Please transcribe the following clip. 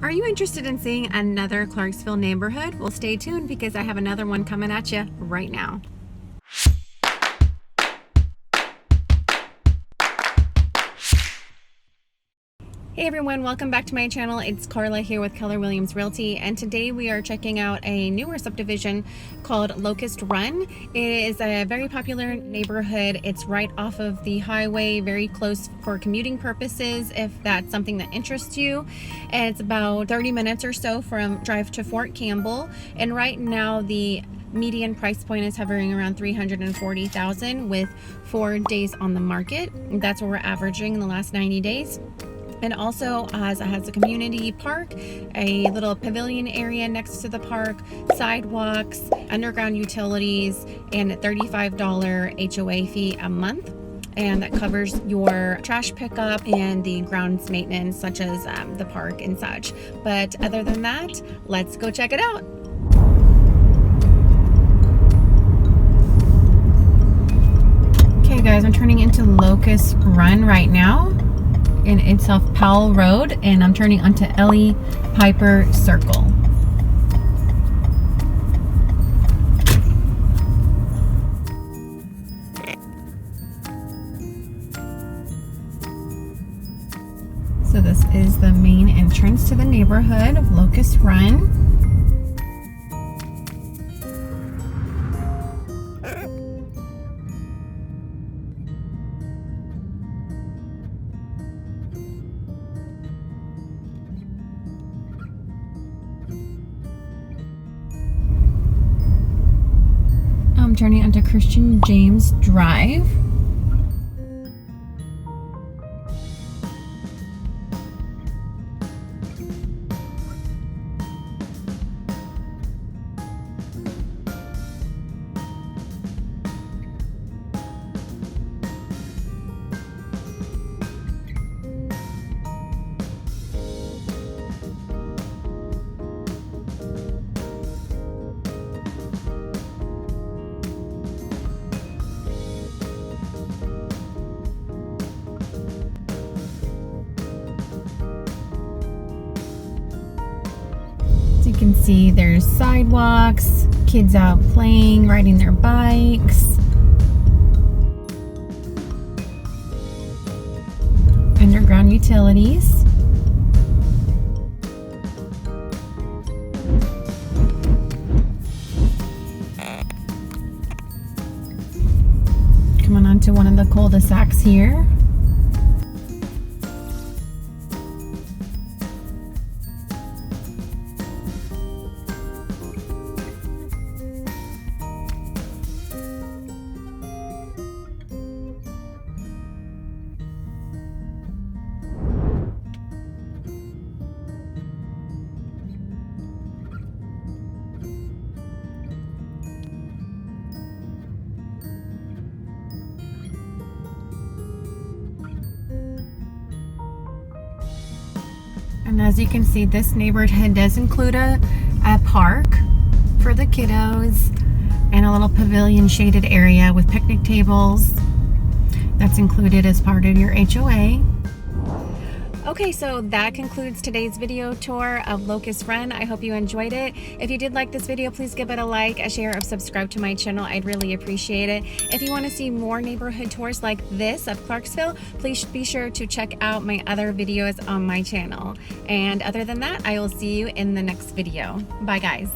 Are you interested in seeing another Clarksville neighborhood? Well, stay tuned because I have another one coming at you right now. Hey everyone, welcome back to my channel. It's Carla here with Keller Williams Realty, and today we are checking out a newer subdivision called Locust Run. It is a very popular neighborhood. It's right off of the highway, very close for commuting purposes if that's something that interests you. And it's about 30 minutes or so from drive to Fort Campbell, and right now the median price point is hovering around $340,000 with 4 days on the market. That's what we're averaging in the last 90 days. And also has a community park, a little pavilion area next to the park, sidewalks, underground utilities, and a $35 HOA fee a month. And that covers your trash pickup and the grounds maintenance, such as the park and such. But other than that, let's go check it out. Okay guys, I'm turning into Locust Run right now. And it's off Powell Road, and I'm turning onto Ellie Piper Circle. So this is the main entrance to the neighborhood of Locust Run. I'm turning onto Christian James Drive. You can see there's sidewalks, kids out playing, riding their bikes, underground utilities, coming onto one of the cul-de-sacs here. And as you can see, this neighborhood does include a park for the kiddos and a little pavilion shaded area with picnic tables. That's included as part of your HOA. Okay, so that concludes today's video tour of Locust Run. I hope you enjoyed it. If you did like this video, please give it a like, a share, or subscribe to my channel. I'd really appreciate it. If you want to see more neighborhood tours like this of Clarksville, please be sure to check out my other videos on my channel. And other than that, I will see you in the next video. Bye guys.